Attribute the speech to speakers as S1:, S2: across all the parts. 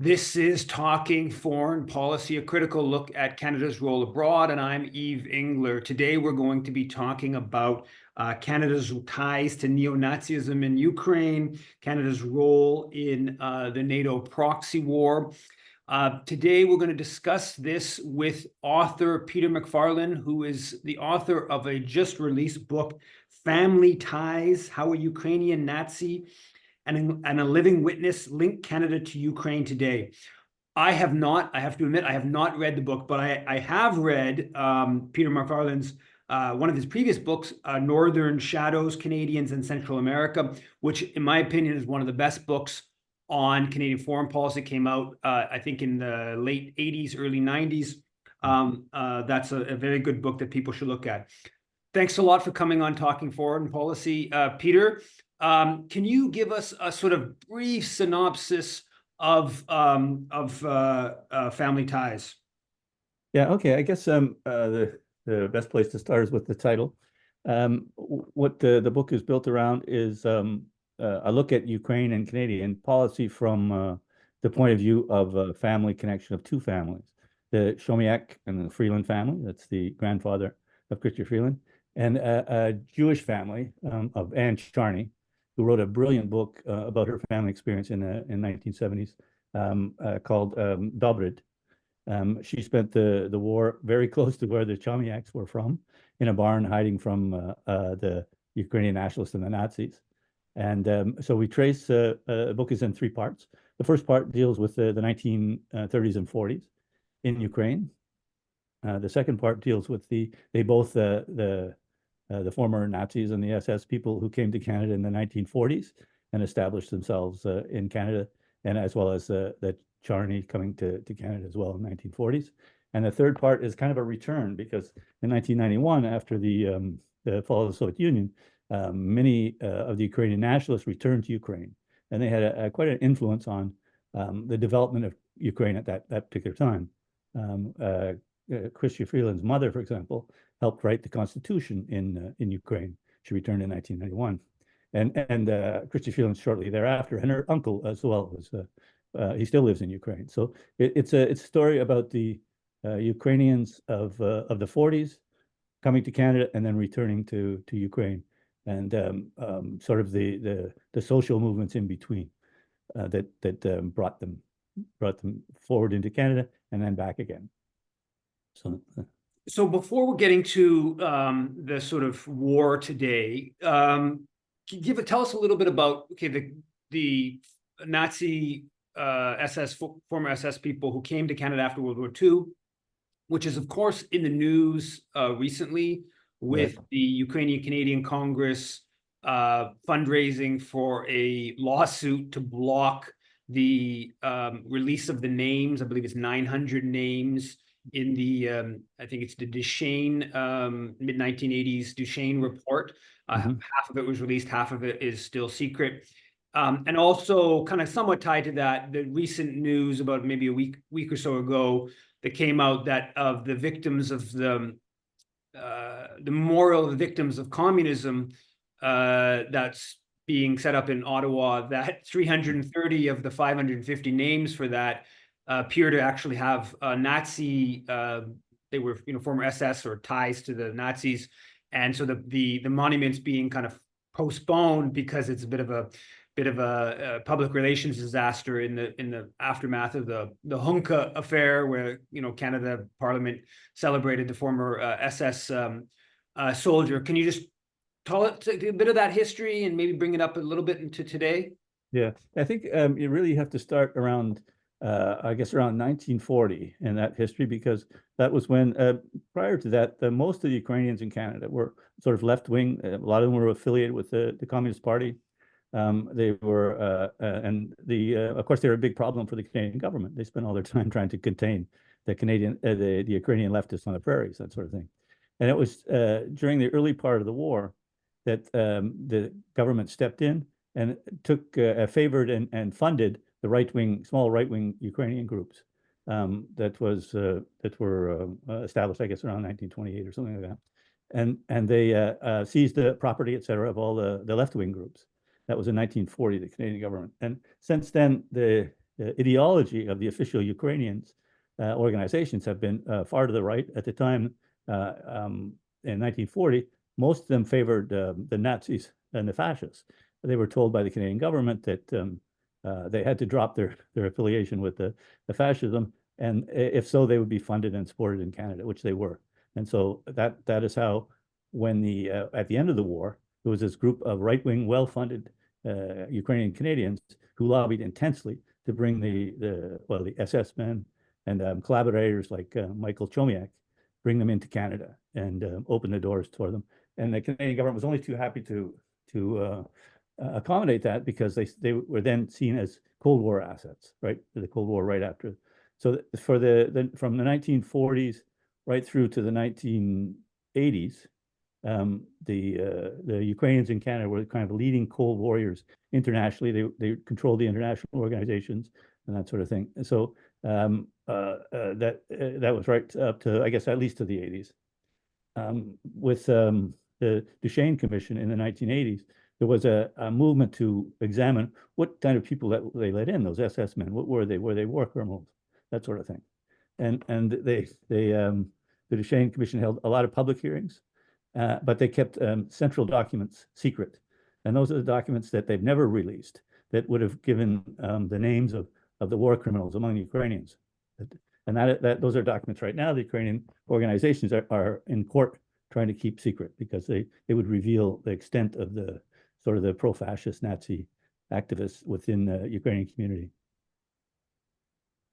S1: This is Talking Foreign Policy, a critical look at Canada's role abroad, and I'm Yves Engler. Today we're going to be talking about Canada's ties to neo-Nazism in Ukraine, Canada's role in the NATO proxy war. Today we're going to discuss this with author Peter McFarlane, who is the author of a just-released book, Family Ties: How a Ukrainian Nazi and a Living Witness Link Canada to Ukraine Today. I have to admit, I have not read the book, but I have read Peter McFarlane's one of his previous books, Northern Shadows, Canadians and Central America, which in my opinion is one of the best books on Canadian foreign policy. It came out, I think, in the late 80s, early 90s. That's a very good book that people should look at. Thanks a lot for coming on Talking Foreign Policy. Peter, can you give us a sort of brief synopsis of Family Ties?
S2: Yeah, okay. I guess the best place to start is with the title. What the book is built around is a look at Ukraine and Canadian policy from the point of view of a family connection of two families, the Chomiak and the Freeland family. That's the grandfather of Chrystia Freeland, and a Jewish family of Anne Charney, who wrote a brilliant book about her family experience in 1970s called Dobrid. She spent the war very close to where the Chomiaks were from, in a barn hiding from the Ukrainian nationalists and the Nazis. And so we trace, the book is in three parts. The first part deals with the 1930s and 40s in Ukraine. The second part deals with the former Nazis and the SS people who came to Canada in the 1940s and established themselves in Canada, and as well as the Charney coming to Canada as well in the 1940s. And the third part is kind of a return, because in 1991, after the fall of the Soviet Union, many of the Ukrainian nationalists returned to Ukraine, and they had quite an influence on the development of Ukraine at that particular time. Chrystia Freeland's mother, for example, helped write the Constitution in Ukraine. She returned in 1991, and Chrystia Freeland shortly thereafter, and her uncle as well was. He still lives in Ukraine. So it's a story about the Ukrainians of the 40s coming to Canada and then returning to Ukraine, and sort of the social movements in between that brought them forward into Canada and then back again.
S1: So before we're getting to the sort of war today, tell us a little bit about the Nazi former SS people who came to Canada after World War II, which is of course in the news recently with the Ukrainian Canadian Congress fundraising for a lawsuit to block the release of the names. I believe it's 900 names in the I think it's the Duchesne mid-1980s Duchesne report. Half of it was released, half of it is still secret. And also kind of somewhat tied to that, the recent news about maybe a week or so ago that came out that of the victims of the memorial of the victims of communism that's being set up in Ottawa, that 330 of the 550 names for that appear to actually have Nazi, they were former SS or ties to the Nazis, and so the monument's being kind of postponed because it's a bit of a public relations disaster in the aftermath of the Hunka affair, where Canada Parliament celebrated the former SS soldier. Can you just tell us a bit of that history and maybe bring it up a little bit into today?
S2: Yeah, I think you really have to start around I guess around 1940 in that history, because that was when, prior to that, most of the Ukrainians in Canada were sort of left-wing. A lot of them were affiliated with the Communist Party. They were, and of course, they were a big problem for the Canadian government. They spent all their time trying to contain the Ukrainian leftists on the prairies, that sort of thing. And it was during the early part of the war that the government stepped in and took favored and funded the small right-wing Ukrainian groups that were established, I guess, around 1928 or something like that. And they seized the property, et cetera, of all the left-wing groups. That was in 1940, the Canadian government. And since then, the ideology of the official Ukrainians organizations have been far to the right. At the time, in 1940, most of them favored the Nazis and the fascists. They were told by the Canadian government that they had to drop their affiliation with the fascism, and if so, they would be funded and supported in Canada, which they were. And so that is how, when at the end of the war, there was this group of right-wing, well-funded Ukrainian Canadians who lobbied intensely to bring the SS men and collaborators like Michael Chomiak, bring them into Canada and open the doors for them. And the Canadian government was only too happy to accommodate that, because they were then seen as Cold War assets, right? The Cold War right after. So for from the 1940s right through to the 1980s, the Ukrainians in Canada were kind of leading cold warriors internationally. They controlled the international organizations and that sort of thing. And so that was right up to, I guess, at least to the 80s. With the Duchesne Commission in the 1980s, there was a movement to examine what kind of people that they let in, those SS men. What were they? Were they war criminals? That sort of thing. And the Duchesne Commission held a lot of public hearings, but they kept central documents secret. And those are the documents that they've never released, that would have given the names of the war criminals among the Ukrainians. And those are documents right now. The Ukrainian organizations are in court trying to keep secret, because they would reveal the extent of the sort of the pro-fascist Nazi activists within the Ukrainian community.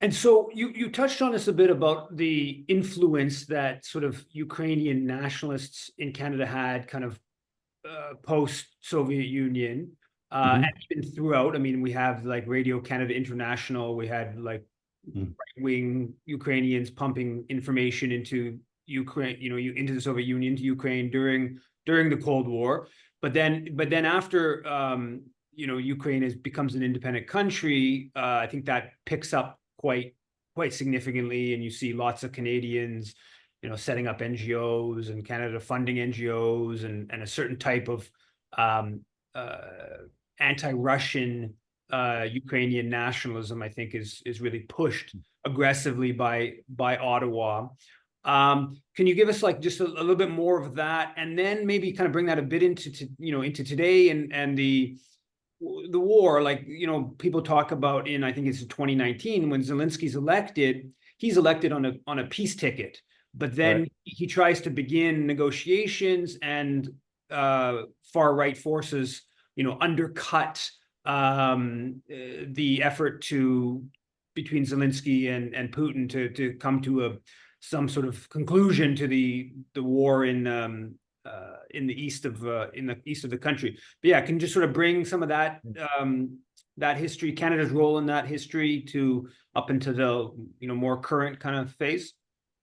S1: And so you touched on this a bit about the influence that sort of Ukrainian nationalists in Canada had kind of post-Soviet Union, and even throughout. I mean, we have like Radio Canada International. We had like right-wing Ukrainians pumping information into Ukraine, into the Soviet Union, to Ukraine during the Cold War. But then after Ukraine becomes an independent country, I think that picks up quite significantly, and you see lots of Canadians, setting up NGOs, and Canada funding NGOs, and a certain type of anti-Russian Ukrainian nationalism, I think, is really pushed aggressively by Ottawa. Can you give us like just a little bit more of that, and then maybe kind of bring that a bit into today and the war? Like, people talk about, I think it's 2019, when Zelensky's elected, he's elected on a peace ticket, but then he tries to begin negotiations, and far right forces, undercut the effort between Zelensky and Putin to come to some sort of conclusion to the war in the east of the country. But yeah, can you just sort of bring some of that history, Canada's role in that history, to up into the more current kind of phase?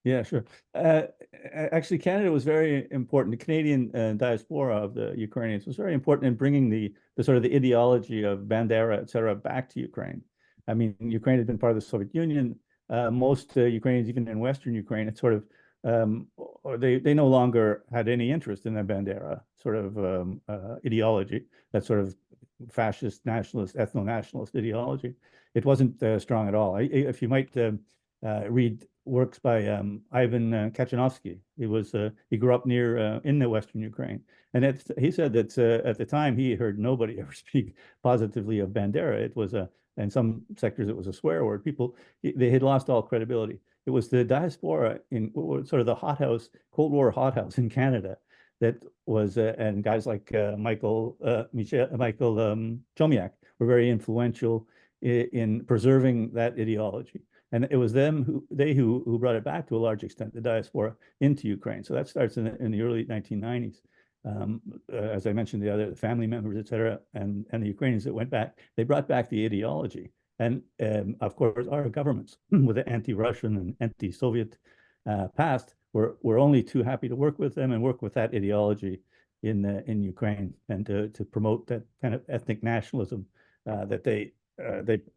S2: Yeah, sure. Actually, Canada was very important. The Canadian diaspora of the Ukrainians was very important in bringing the sort of the ideology of Bandera, et cetera, back to Ukraine. I mean, Ukraine had been part of the Soviet Union. Most Ukrainians, even in Western Ukraine, it's sort of or they no longer had any interest in the Bandera sort of ideology, that sort of fascist, nationalist, ethno-nationalist ideology. It wasn't strong at all. If you might read works by Ivan Kachanovsky. He grew up near in the Western Ukraine, and he said that at the time he heard nobody ever speak positively of Bandera. It was in some sectors it was a swear word. They had lost all credibility. It was the diaspora in sort of the hothouse, Cold War hothouse in Canada, that was and guys like Michael Chomiak were very influential in preserving that ideology. And it was who brought it back to a large extent, the diaspora, into Ukraine. So that starts in the early 1990s. As I mentioned, the family members, et cetera, and the Ukrainians that went back, they brought back the ideology. And of course, our governments with the anti-Russian and anti-Soviet past were only too happy to work with them and work with that ideology in Ukraine, and to promote that kind of ethnic nationalism that they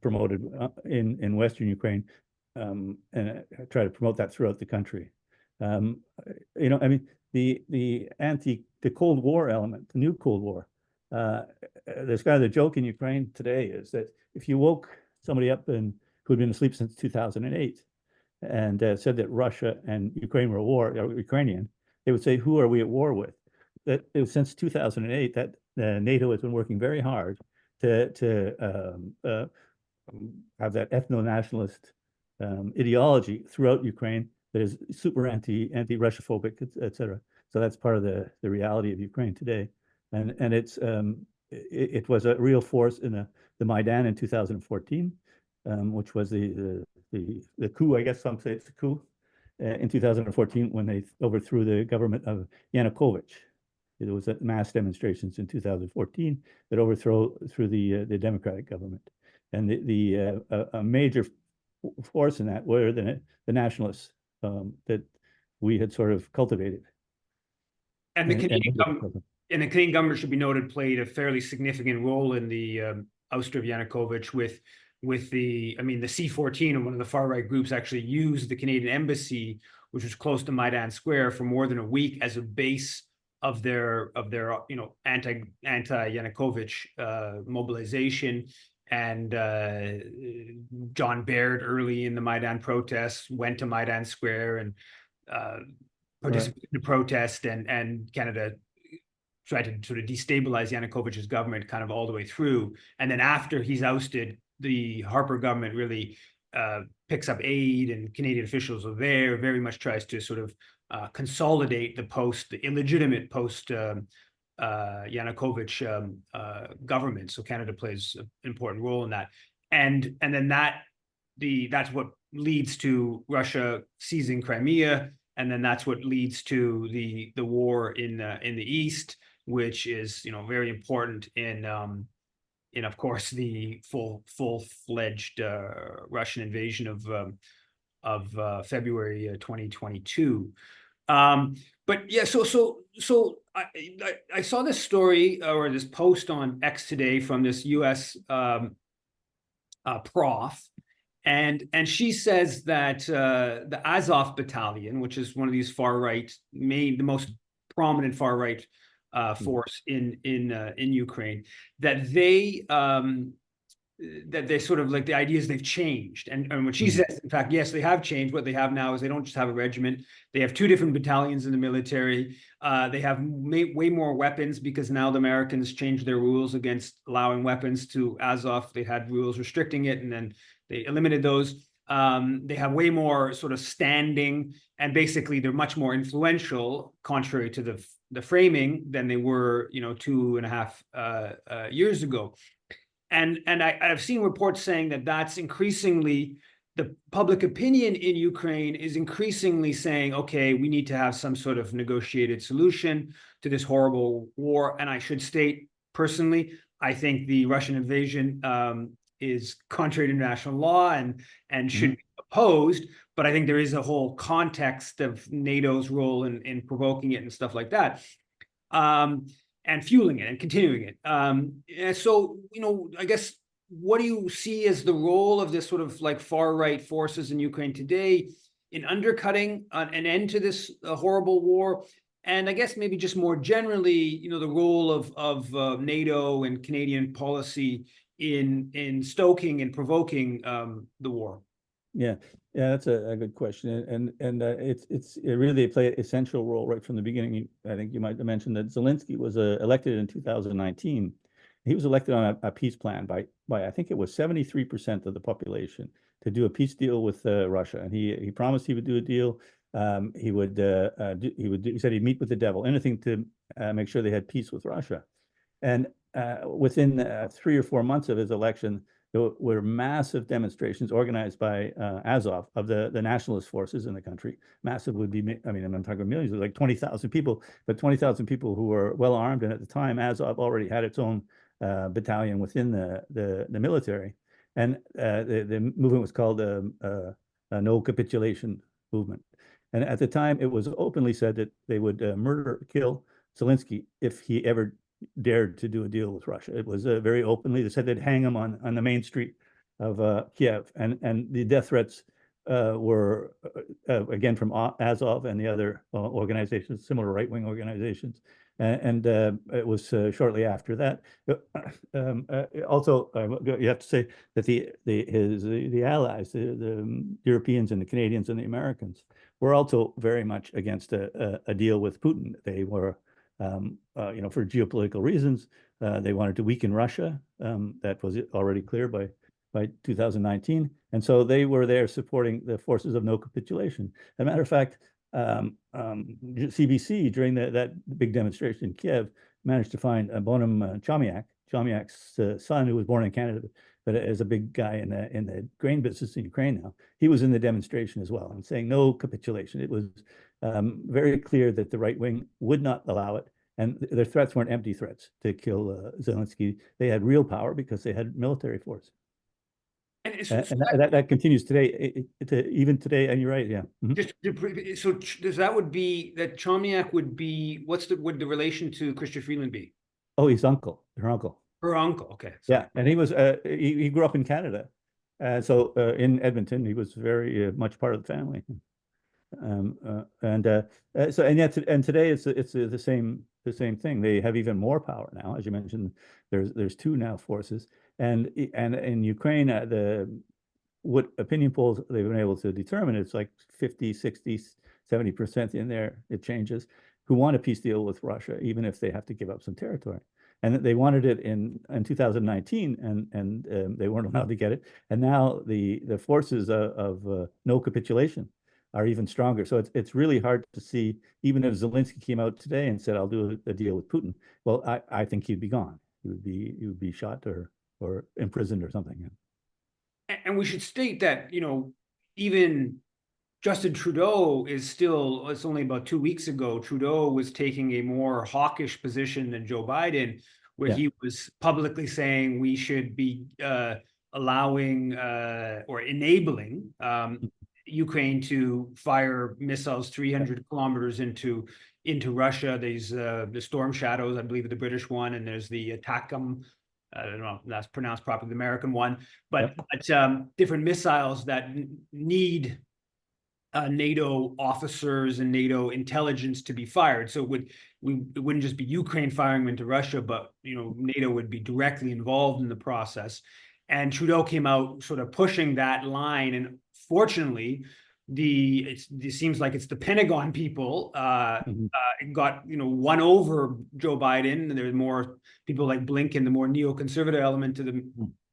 S2: promoted in Western Ukraine, and try to promote that throughout the country. I mean, the Cold War element, the new Cold War. There's kind of the joke in Ukraine today is that if you woke somebody up who'd been asleep since 2008 and said that Russia and Ukraine were at war, or Ukrainian, they would say, who are we at war with? That it was since 2008 that NATO has been working very hard to have that ethno-nationalist ideology throughout Ukraine that is super anti-Russia-phobic, et cetera. So that's part of the reality of Ukraine today. And it was a real force in the Maidan in 2014, which was the coup, I guess some say it's the coup, in 2014 when they overthrew the government of Yanukovych. There was mass demonstrations in 2014 that overthrew the democratic government. And a major force in that were the nationalists that we had sort of cultivated.
S1: And the Canadian government, should be noted, played a fairly significant role in the ouster of Yanukovych with the C-14, and one of the far-right groups actually used the Canadian embassy, which was close to Maidan Square, for more than a week as a base of their anti-Yanukovych mobilization. And John Baird, early in the Maidan protests, went to Maidan Square and participated in the protest, and Canada tried to sort of destabilize Yanukovych's government kind of all the way through. And then after he's ousted, the Harper government really picks up aid, and Canadian officials are there, very much tries to sort of consolidate the illegitimate post Yanukovych government. So Canada plays an important role in that. And then that's what leads to Russia seizing Crimea, and then that's what leads to the war in the East, which is very important in of course the full-fledged Russian invasion of February 2022. But yeah, so I saw this story or this post on X today from this U.S. prof, and she says that the Azov battalion, which is one of these far-right, the most prominent far-right force in Ukraine, that they sort of like, the idea is they've changed. And what she says, in fact, yes, they have changed. What they have now is they don't just have a regiment. They have two different battalions in the military. They have way more weapons, because now the Americans changed their rules against allowing weapons to Azov. They had rules restricting it, and then they eliminated those. They have way more sort of standing, and basically they're much more influential, contrary to the framing, than they were 2.5 years ago. And I've seen reports saying that that's increasingly, the public opinion in Ukraine is increasingly saying, okay, we need to have some sort of negotiated solution to this horrible war. And I should state, personally, I think the Russian invasion is contrary to international law and should be opposed. But I think there is a whole context of NATO's role in provoking it and stuff like that. And fueling it and continuing it. And so, I guess, what do you see as the role of this sort of like far-right forces in Ukraine today in undercutting an end to this horrible war? And I guess maybe just more generally, the role of NATO and Canadian policy in stoking and provoking the war.
S2: Yeah, that's a good question, and it really played an essential role right from the beginning. I think you might have mentioned that Zelensky was elected in 2019. He was elected on a peace plan by I think it was 73% of the population to do a peace deal with Russia, and he promised he would do a deal. He said he'd meet with the devil, anything to make sure they had peace with Russia. And within 3 or 4 months of his election, there were massive demonstrations organized by Azov, of the nationalist forces in the country. Massive would be, I'm talking millions, like 20,000 people, but 20,000 people who were well armed. And at the time, Azov already had its own battalion within the military. And the movement was called a no capitulation movement. And at the time, it was openly said that they would kill Zelensky if he ever dared to do a deal with Russia. It was very openly. They said they'd hang him on the main street of Kiev, and the death threats were again from Azov and the other organizations, similar right-wing organizations. And it was shortly after that. Also, you have to say that the allies, the Europeans and the Canadians and the Americans, were also very much against a deal with Putin. They were, for geopolitical reasons, they wanted to weaken Russia. That was already clear by 2019, and so they were there supporting the forces of no capitulation. As a matter of fact, CBC during that big demonstration in Kiev managed to find Bonham Chomiak's son, who was born in Canada, but is a big guy in the grain business in Ukraine now. He was in the demonstration as well and saying no capitulation. It was very clear that the right wing would not allow it. And their threats weren't empty threats to kill Zelensky. They had real power because they had military force.
S1: And
S2: And that continues today, even today. And you're right, yeah.
S1: so that would be that Chomiak would be, would the relation to Chrystia Freeland be?
S2: Oh, his uncle, her uncle.
S1: Her uncle, okay.
S2: Sorry. Yeah, and he was he grew up in Canada, so in Edmonton, he was very much part of the family. And today it's the same thing. They have even more power now, as you mentioned. There's two now forces, and in Ukraine, what opinion polls they've been able to determine, it's like 50, 60, 70% in there. It changes, who want a peace deal with Russia, even if they have to give up some territory. And they wanted it in 2019, and they weren't allowed to get it. And now the forces of no capitulation are even stronger. So it's really hard to see, even if Zelensky came out today and said, I'll do a deal with Putin. Well, I think he'd be gone. He would be shot or imprisoned or something.
S1: And we should state that, even Justin Trudeau is still, it's only about 2 weeks ago, Trudeau was taking a more hawkish position than Joe Biden, where he was publicly saying we should be allowing or enabling Ukraine to fire missiles 300 kilometers into Russia. There's the Storm Shadows, I believe, the British one, and there's the ATACMS. I don't know if that's pronounced properly, the American one, but different missiles that need NATO officers and NATO intelligence to be fired. So it wouldn't just be Ukraine firing them into Russia, but NATO would be directly involved in the process. And Trudeau came out sort of pushing that line, and fortunately, it seems like it's the Pentagon people got won over Joe Biden, and there's more people like Blinken, the more neoconservative element to the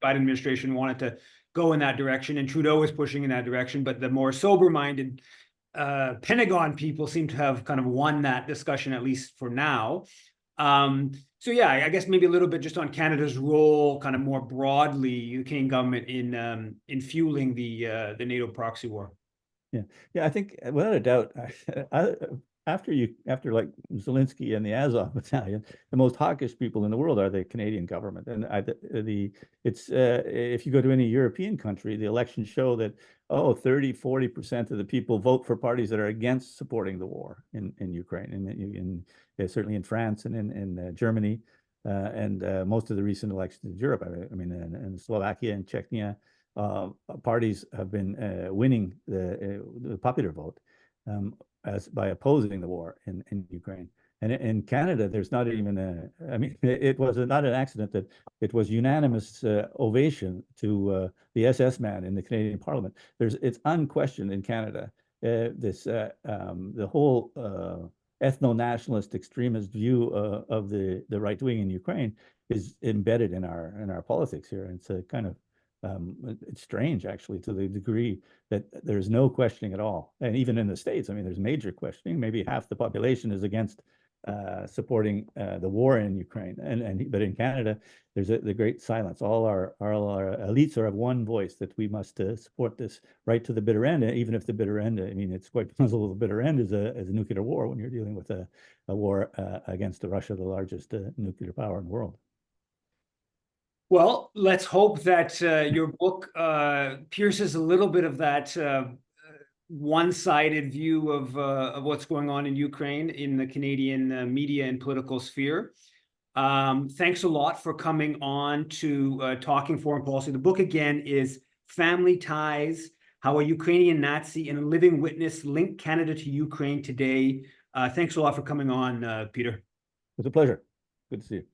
S1: Biden administration, wanted to go in that direction, and Trudeau was pushing in that direction. But the more sober-minded Pentagon people seem to have kind of won that discussion, at least for now. So yeah, I guess maybe a little bit just on Canada's role, kind of more broadly, the Canadian government in fueling the NATO proxy war.
S2: Yeah, I think without a doubt, after like Zelensky and the Azov battalion, the most hawkish people in the world are the Canadian government. And if you go to any European country, the elections show that 30-40% of the people vote for parties that are against supporting the war in Ukraine, and certainly in France and in Germany, and most of the recent elections in Europe. I mean, in Slovakia and Czechia, parties have been winning the popular vote by opposing the war in Ukraine. And in Canada, there's not even it was not an accident that it was unanimous ovation to the SS man in the Canadian Parliament. It's unquestioned in Canada. The whole ethno-nationalist extremist view of the right wing in Ukraine is embedded in our politics here. And it's a kind of it's strange, actually, to the degree that there's no questioning at all. And even in the States, I mean, there's major questioning. Maybe half the population is against supporting the war in Ukraine. But in Canada, there's the great silence. All our elites are of one voice, that we must support this right to the bitter end. Even if the bitter end, I mean, it's quite possible the bitter end is a nuclear war when you're dealing with a war against Russia, the largest nuclear power in the world.
S1: Well, let's hope that your book pierces a little bit of that one-sided view of what's going on in Ukraine in the Canadian media and political sphere. Thanks a lot for coming on to Talking Foreign Policy. The book, again, is Family Ties: How a Ukrainian Nazi and a Living Witness Linked Canada to Ukraine Today. Thanks a lot for coming on, Peter.
S2: was a pleasure. Good to see you.